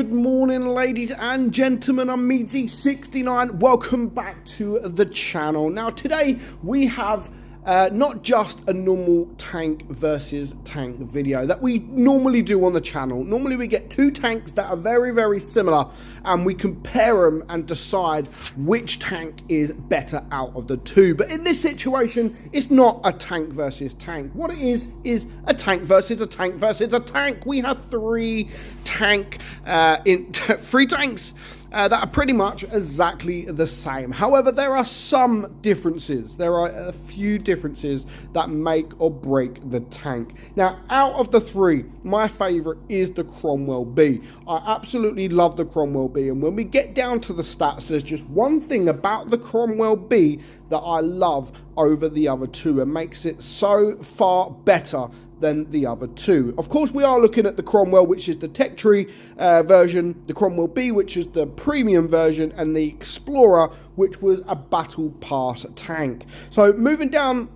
Good morning, ladies and gentlemen. I'm meadsy69. Welcome back to the channel. Now, today we have not just a normal tank versus tank video that we normally do on the channel. Normally we get two tanks that are very, very similar and we compare them and decide which tank is better out of the two. But in this situation, it's not a tank versus tank. What it is a tank versus a tank versus a tank. We have three tanks that are pretty much exactly the same. However, there are some differences. There are a few differences that make or break the tank. Now, out of the three, my favorite is the Cromwell B. I absolutely love the Cromwell B, and when we get down to the stats, there's just one thing about the Cromwell B that I love over the other two and makes it so far better than the other two. Of course, we are looking at the Cromwell, which is the Tech Tree version, the Cromwell B, which is the premium version, and the Explorer, which was a Battle Pass tank. So moving down,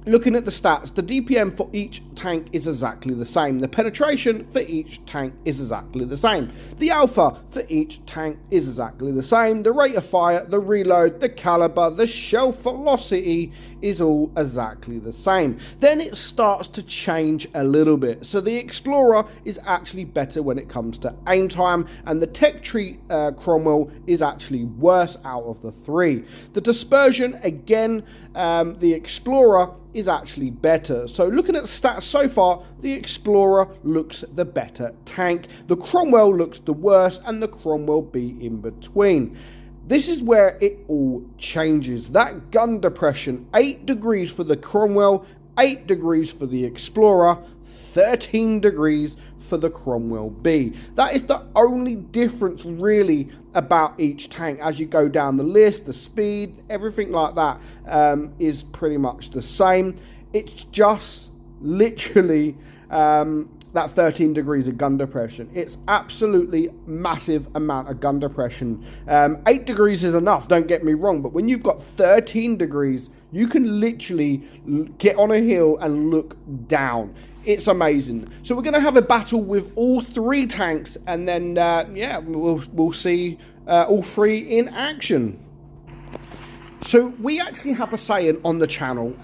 looking at the stats, the DPM for each tank is exactly the same. The penetration for each tank is exactly the same. The alpha for each tank is exactly the same. The rate of fire, the reload, the caliber, the shell velocity is all exactly the same. Then it starts to change a little bit. So the Explorer is actually better when it comes to aim time, and the Tech Tree Cromwell is actually worse out of the three. The dispersion, again, the Explorer is actually better. So looking at the stats so far, the Explorer looks the better tank. The Cromwell looks the worst, and the Cromwell B in between. This is where it all changes. That gun depression, 8 degrees for the Cromwell, 8 degrees for the Explorer, 13 degrees for the Cromwell B. That is the only difference really about each tank. As you go down the list, the speed, everything like that is pretty much the same. It's just literally that 13 degrees of gun depression. It's absolutely massive amount of gun depression. 8 degrees is enough, don't get me wrong, but when you've got 13 degrees, you can literally get on a hill and look down. It's amazing. So we're going to have a battle with all three tanks, and then yeah, we'll see all three in action. So we actually have a saying on the channel,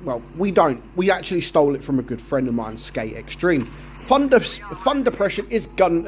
well, we don't. We actually stole it from a good friend of mine, Skate Extreme. Fun depression is gun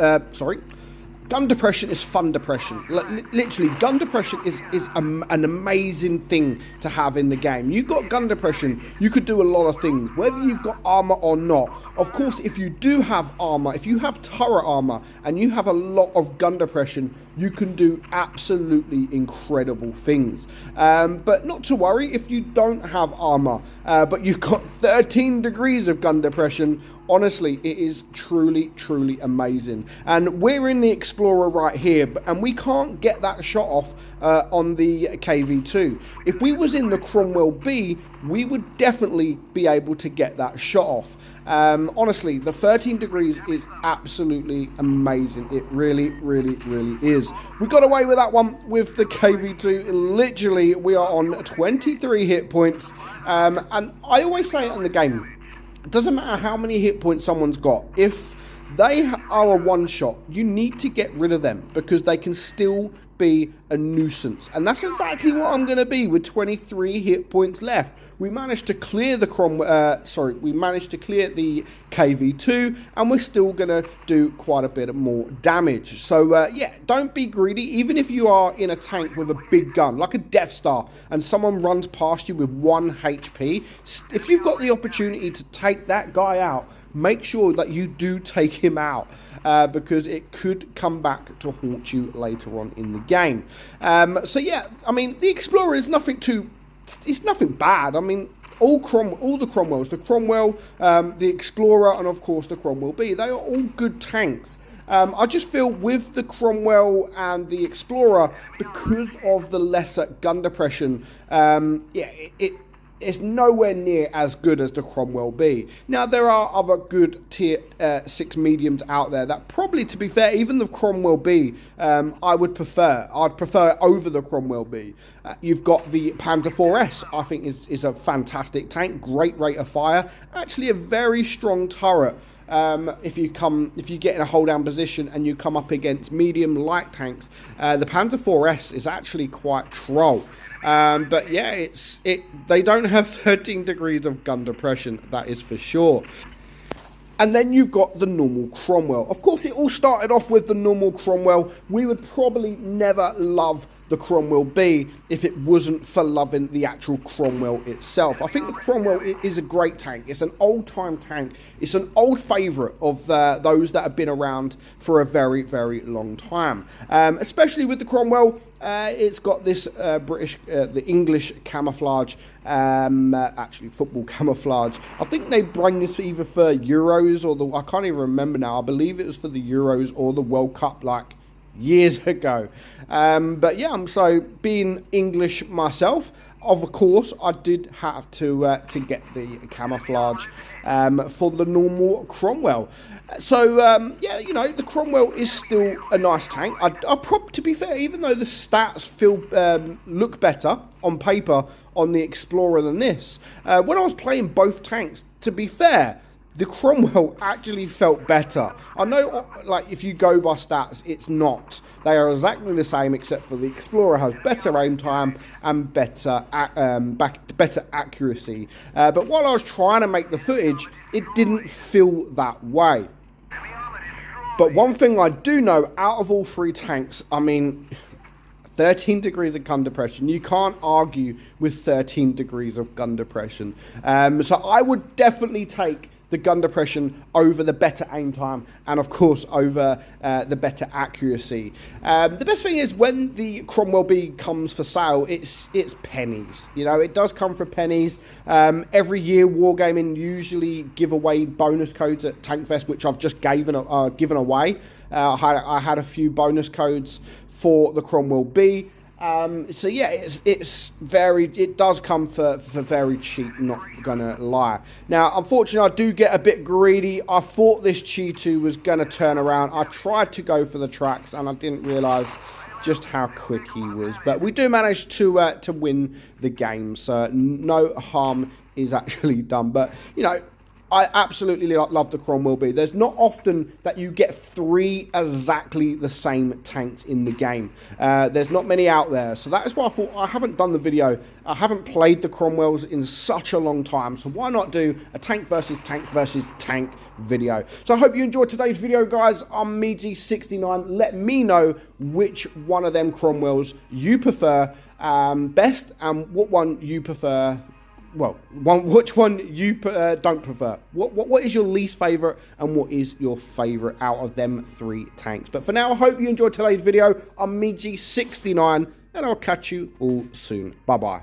depression is fun depression. Literally, gun depression is an amazing thing to have in the game. You've got gun depression, you could do a lot of things, whether you've got armor or not. Of course, if you do have armor, if you have turret armor, and you have a lot of gun depression, you can do absolutely incredible things. But not to worry if you don't have armor, but you've got 13 degrees of gun depression. Honestly, it is truly, truly amazing. And we're in the Explorer right here, and we can't get that shot off on the KV2. If we was in the Cromwell B, we would definitely be able to get that shot off. Honestly, the 13 degrees is absolutely amazing. It really, really, really is. We got away with that one with the KV2. Literally, we are on 23 hit points. And I always say it in the game, it doesn't matter how many hit points someone's got. If they are a one-shot, you need to get rid of them because they can still be a nuisance. And that's exactly what I'm going to be with 23 hit points left. We managed to clear the we managed to clear the KV2, and we're still going to do quite a bit more damage. So yeah, don't be greedy. Even if you are in a tank with a big gun, like a Death Star, and someone runs past you with 1 HP, if you've got the opportunity to take that guy out, make sure that you do take him out, because it could come back to haunt you later on in the game. So yeah, I mean, the Explorer is it's nothing bad. I mean, all the Cromwells, the Cromwell, the Explorer, and of course the Cromwell B, they are all good tanks. I just feel with the Cromwell and the Explorer, because of the lesser gun depression, yeah, it's nowhere near as good as the Cromwell B. Now, there are other good tier 6 mediums out there that probably, to be fair, even the Cromwell B, I'd prefer it over the Cromwell B. You've got the Panzer 4S, I think is a fantastic tank, great rate of fire, actually a very strong turret. if you get in a hold down position and you come up against medium light tanks, the Panzer IVS is actually quite troll. But yeah, they don't have 13 degrees of gun depression, that is for sure. And then you've got the normal Cromwell. Of course, it all started off with the normal Cromwell. We would probably never love the Cromwell B if it wasn't for loving the actual Cromwell itself. I think the Cromwell is a great tank. It's an old-time tank. It's an old favourite of those that have been around for a very, very long time. Especially with the Cromwell, it's got this the English camouflage, actually football camouflage. I think they bring this either for Euros or I can't even remember now. I believe it was for the Euros or the World Cup, like years ago. But yeah, so being English myself, of course, I did have to get the camouflage for the normal Cromwell. So yeah, you know, the Cromwell is still a nice tank. To be fair, even though the stats look better on paper on the Explorer than this, when I was playing both tanks, to be fair, the Cromwell actually felt better. I know, like, if you go by stats, it's not. They are exactly the same, except for the Explorer has better aim time and better accuracy. But while I was trying to make the footage, it didn't feel that way. But one thing I do know, out of all three tanks, I mean, 13 degrees of gun depression. You can't argue with 13 degrees of gun depression. So I would definitely take the gun depression over the better aim time and of course over the better accuracy. The best thing is when the Cromwell B comes for sale, it's pennies. You know, it does come for pennies. Every year Wargaming usually give away bonus codes at Tankfest, which I've just given away. I had a few bonus codes for the Cromwell B. So yeah, it does come for very cheap, not gonna lie. Now, unfortunately, I do get a bit greedy. I thought this Chi-2 was gonna turn around. I tried to go for the tracks, and I didn't realise just how quick he was. But we do manage to win the game, so no harm is actually done. But you know, I absolutely love the Cromwell B. There's not often that you get three exactly the same tanks in the game. There's not many out there. So that is why I thought I haven't done the video. I haven't played the Cromwells in such a long time. So why not do a tank versus tank video? So I hope you enjoyed today's video, guys. I'm meadsy69. Let me know which one of them Cromwells you prefer best and what one you prefer. Well, which one you don't prefer? What is your least favourite and what is your favourite out of them three tanks? But for now, I hope you enjoyed today's video. I'm meadsy69 and I'll catch you all soon. Bye-bye.